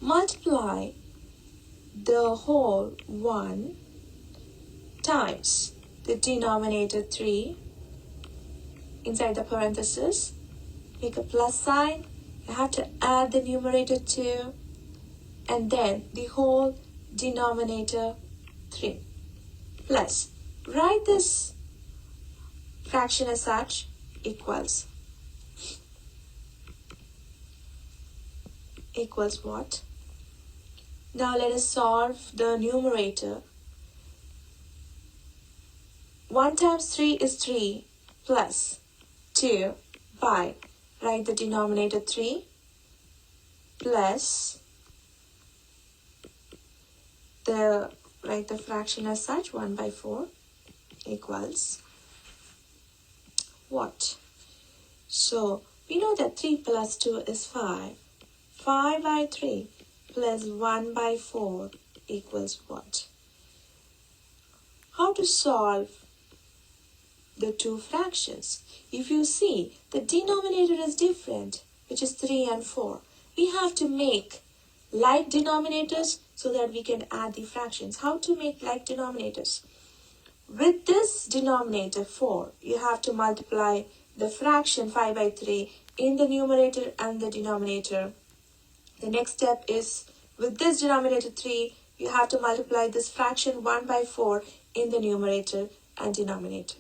multiply the whole 1 times the denominator 3 inside the parenthesis. Make a plus sign. You have to add the numerator 2 and then the whole denominator 3 plus. Write this fraction as such, equals what? Now let us solve the numerator. 1 times 3 is 3 plus 2 by, write the denominator 3 plus write the fraction as such, 1 by 4 equals what? So we know that 3 plus 2 is 5. 5 by 3 plus 1 by 4 equals what? How to solve the two fractions? If you see, the denominator is different, which is 3 and 4. We have to make like denominators so that we can add the fractions. How to make like denominators? With this denominator 4, you have to multiply the fraction 5 by 3 in the numerator and the denominator. The next step is, with this denominator 3, you have to multiply this fraction 1 by 4 in the numerator and denominator.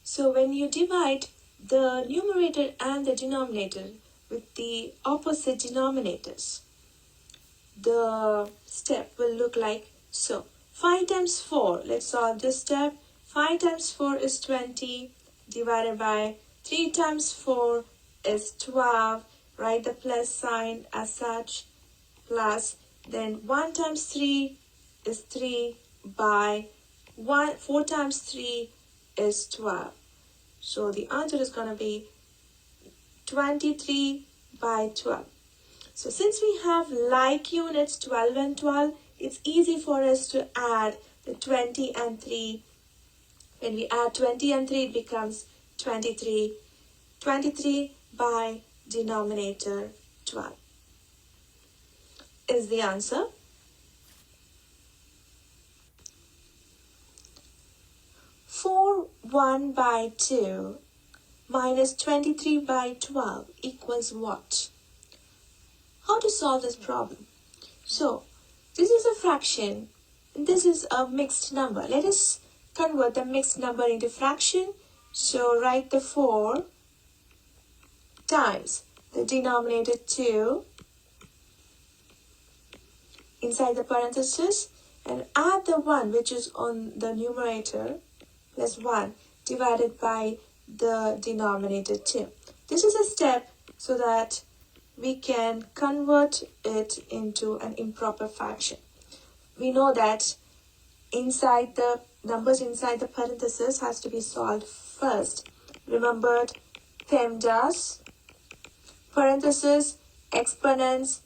So when you divide the numerator and the denominator with the opposite denominators, the step will look like so. 5 times 4, let's solve this step. 5 times 4 is 20 divided by 3 times 4 is 12. Write the plus sign as such, plus, then 1 times 3 is 3 by 4 times 3 is 12. So the answer is going to be 23 by 12. So since we have like units 12 and 12, it's easy for us to add the 20 and 3. When we add 20 and 3, it becomes 23. 23 by denominator 12 is the answer. Four 1 by 2 minus 23 by 12 equals what? How to solve this problem? So, this is a fraction and this is a mixed number. Let us convert the mixed number into fraction. So, write the 4 times the denominator 2 inside the parenthesis and add the 1 which is on the numerator plus 1 divided by the denominator 2. This is a step so that we can convert it into an improper fraction. We know that inside the numbers inside the parenthesis has to be solved first. Remembered PEMDAS, parenthesis, exponents,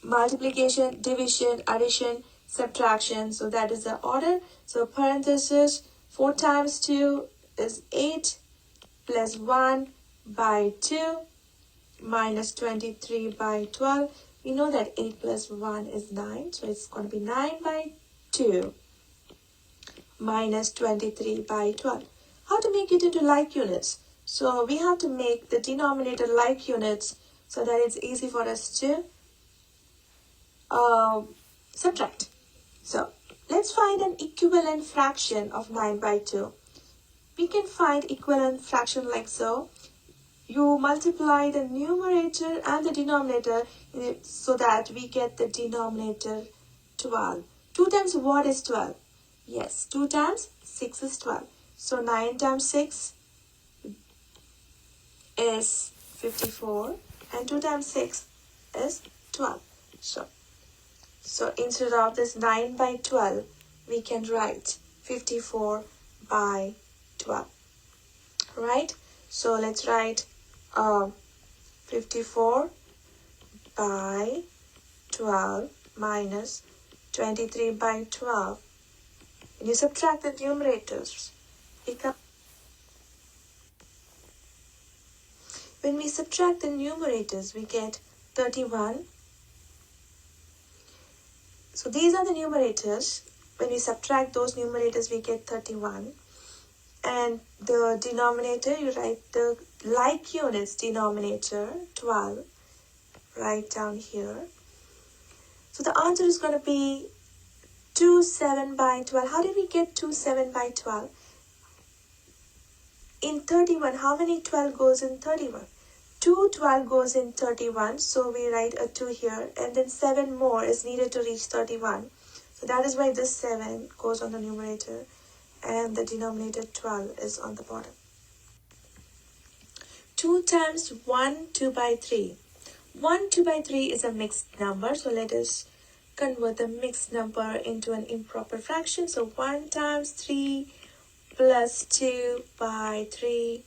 multiplication, division, addition, subtraction. So that is the order. So parenthesis, 4 times 2 is 8 plus 1 by 2 minus 23 by 12. We know that 8 plus 1 is 9. So it's going to be 9 by 2 minus 23 by 12. How to make it into like units? So we have to make the denominator like units so that it's easy for us to subtract. So let's find an equivalent fraction of 9 by 2. We can find equivalent fraction like so. You multiply the numerator and the denominator so that we get the denominator 12. 2 times what is 12? Yes, 2 times 6 is 12. So 9 times 6 is 54 and 2 times 6 is 12. So instead of this 9 by 12, we can write 54 by 12. Right? So let's write 54 by 12 minus 23 by 12. When you subtract the numerators, when we subtract the numerators, we get 31. So these are the numerators. When we subtract those numerators, we get 31. And the denominator, you write the like units denominator, 12, right down here. So the answer is going to be 27 by 12. How did we get 27 by 12? In 31, how many 12 goes in 31? 2 12 goes in 31, so we write a 2 here, and then 7 more is needed to reach 31. So that is why this 7 goes on the numerator, and the denominator 12 is on the bottom. 2 times 1, 2 by 3. 1, 2 by 3 is a mixed number, so let us convert the mixed number into an improper fraction. So 1 times 3 plus 2 by 3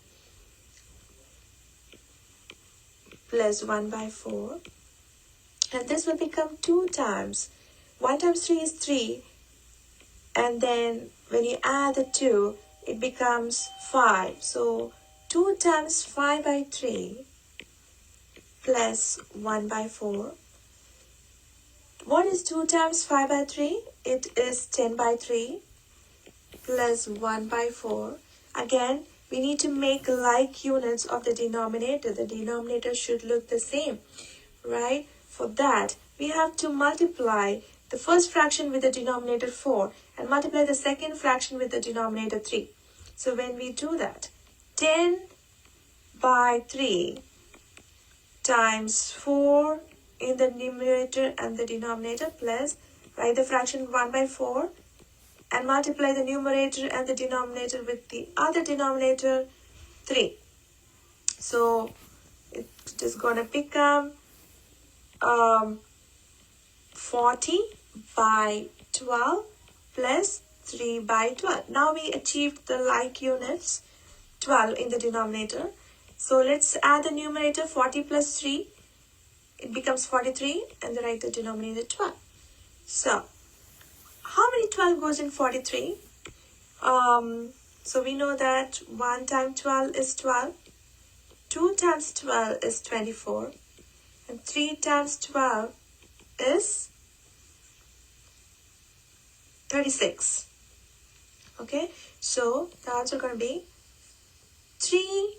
plus 1 by 4. And this will become 2 times. 1 times 3 is 3. And then when you add the 2, it becomes 5. So 2 times 5 by 3 plus 1 by 4. What is 2 times 5 by 3? It is 10 by 3 plus 1 by 4. Again, we need to make like units of the denominator. The denominator should look the same, right? For that, we have to multiply the first fraction with the denominator 4 and multiply the second fraction with the denominator 3. So when we do that, 10 by 3 times 4 in the numerator and the denominator plus, write the fraction 1 by 4 and multiply the numerator and the denominator with the other denominator 3. So it is going to become 40 by 12 plus 3 by 12. Now we achieved the like units, 12 in the denominator. So let's add the numerator 40 plus 3. It becomes 43, and then write the denominator 12. So how many 12 goes in 43? So we know that 1 times 12 is 12. 2 times 12 is 24. And 3 times 12 is 36. Okay, so the answer is going to be 3.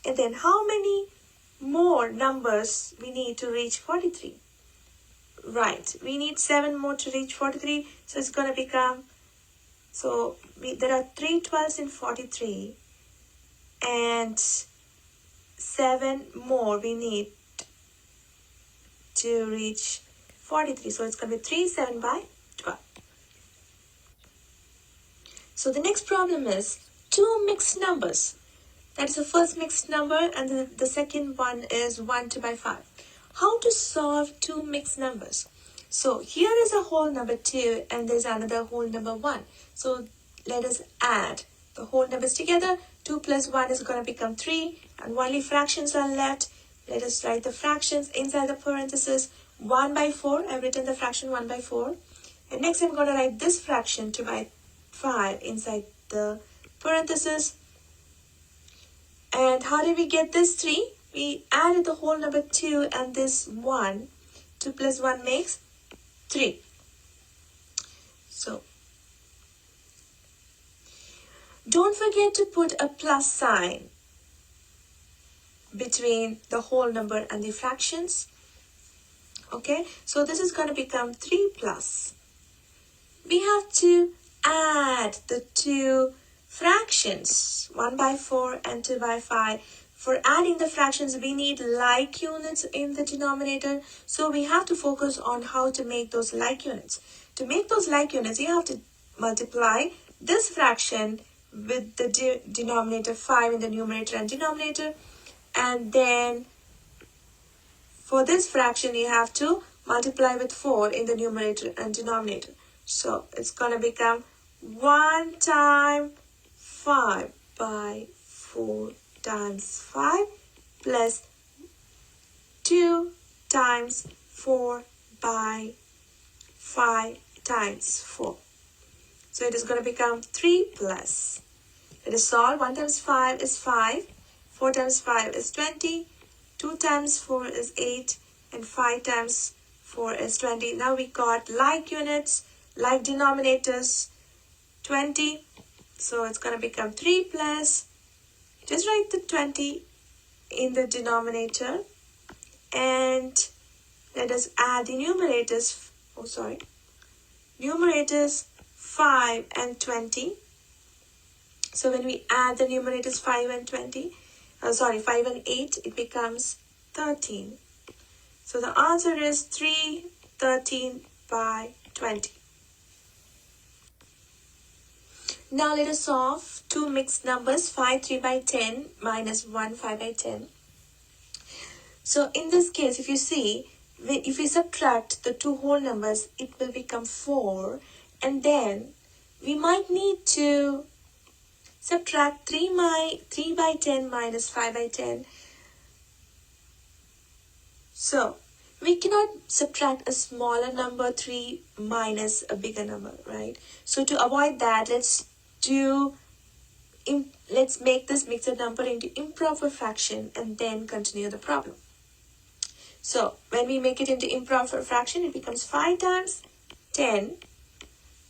And then how many more numbers we need to reach 43? Right, we need 7 more to reach 43. So it's going to become, there are 3 12s in 43. And 7 more we need to reach 43. So it's going to be 3 7 by 12. So the next problem is 2 mixed numbers. That is the first mixed number, and the second one is 1 2 by 5. How to solve 2 mixed numbers? So here is a whole number 2 and there's another whole number 1. So let us add the whole numbers together. 2 plus 1 is going to become 3, and only fractions are left. Let us write the fractions inside the parentheses. 1 by 4, I've written the fraction 1 by 4. And next I'm going to write this fraction 2 by 5 inside the parentheses. And how did we get this 3? We added the whole number 2 and this 1. 2 plus 1 makes 3. So, don't forget to put a plus sign between the whole number and the fractions. Okay, so this is going to become 3 plus. We have to add the 2 fractions, 1 by 4 and 2 by 5. For adding the fractions, we need like units in the denominator. So we have to focus on how to make those like units. To make those like units, you have to multiply this fraction with the denominator 5 in the numerator and denominator. And then for this fraction, you have to multiply with 4 in the numerator and denominator. So it's going to become 1 times 5 by 4 times 5 plus 2 times 4 by 5 times 4. So it is going to become 3 plus. Let us solve. 1 times 5 is 5. 4 times 5 is 20. 2 times 4 is 8. and 5 times 4 is 20. Now we got like units, like denominators, 20. So it's going to become 3 plus, just write the 20 in the denominator, and let us add the numerators. Numerators 5 and 20. So when we add the numerators 5 and 5 and 8, it becomes 13. So the answer is 313 by 20. Now let us solve two mixed numbers, 5 3 by 10 minus 1 5 by 10. So in this case, if you see, if we subtract the two whole numbers, it will become 4. And then we might need to subtract 3 by 10 minus 5 by 10. So we cannot subtract a smaller number 3 minus a bigger number, right? So to avoid that, let's make this mixed number into improper fraction and then continue the problem. So when we make it into improper fraction, it becomes 5 times 10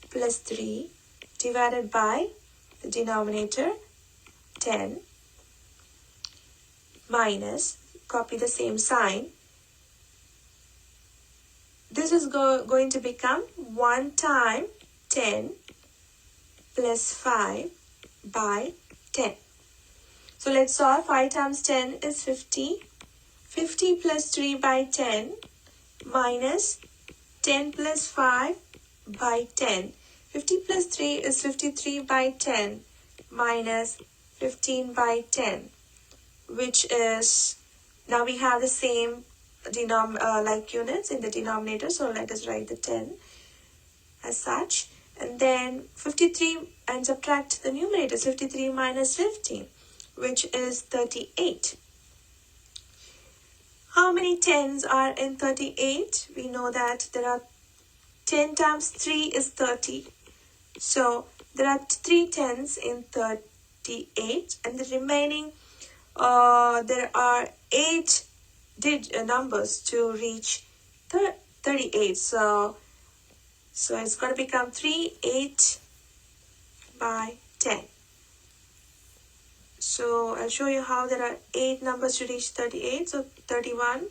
plus 3 divided by the denominator 10 minus, copy the same sign. This is going to become 1 time 10 plus 5 by 10. So let's solve. 5 times 10 is 50. 50 plus 3 by 10 minus 10 plus 5 by 10. 50 plus 3 is 53 by 10 minus 15 by 10, which is, now we have the same like units in the denominator, so let us write the 10 as such. And then 53 and subtract the numerator, 53 minus 15, which is 38. How many 10s are in 38? We know that there are 10 times 3 is 30. So there are 3 10s in 38, and the remaining, there are 8 numbers to reach 38. So it's going to become 38 by 10. So I'll show you how there are 8 numbers to reach 38. So 31,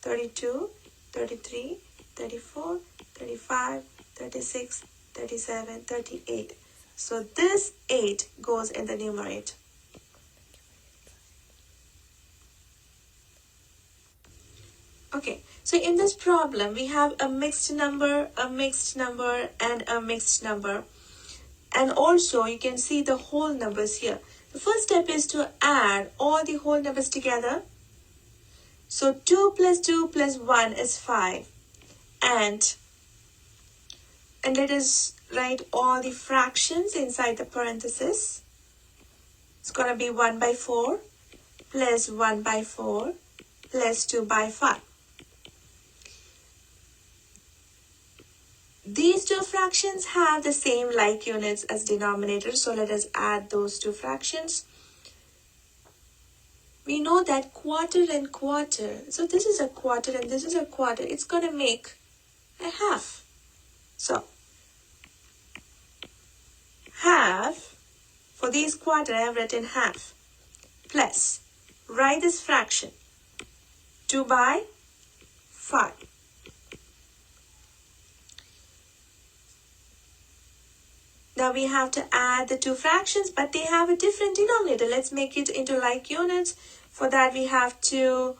32, 33, 34, 35, 36, 37, 38. So this 8 goes in the numerator. Okay, so in this problem, we have a mixed number, and a mixed number. And also, you can see the whole numbers here. The first step is to add all the whole numbers together. So 2 plus 2 plus 1 is 5. And let us write all the fractions inside the parenthesis. It's going to be 1 by 4 plus 1 by 4 plus 2 by 5. These two fractions have the same like units as denominators, so let us add those two fractions. We know that quarter and quarter, so this is a quarter and this is a quarter, it's going to make a half. So half, for these quarter I have written half, plus, write this fraction, 2 by 5. Now we have to add the two fractions, but they have a different denominator. Let's make it into like units. For that, we have to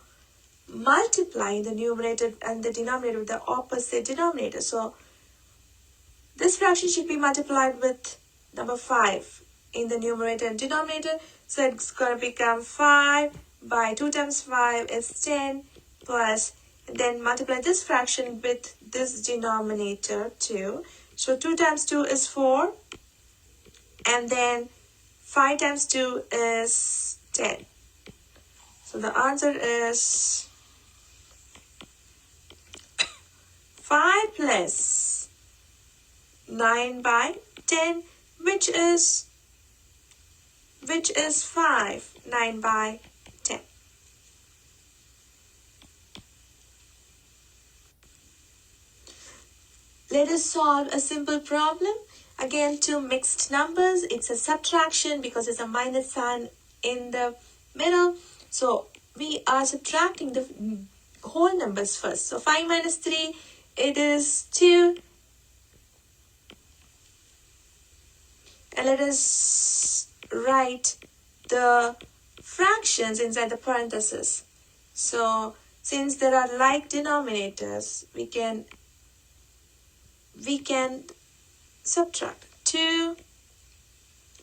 multiply the numerator and the denominator with the opposite denominator. So this fraction should be multiplied with number 5 in the numerator and denominator. So it's going to become 5 by 2 times 5 is 10 plus, and then multiply this fraction with this denominator too. So 2 times 2 is 4, and then 5 times 2 is 10. So the answer is 5 plus 9 by 10, which is 5, 9 by 10. let us solve a simple problem. Again, two mixed numbers. It's a subtraction because it's a minus sign in the middle. So we are subtracting the whole numbers first. So 5 minus 3, it is 2. And let us write the fractions inside the parentheses. So since there are like denominators, we can subtract 2,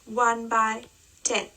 1 by 10.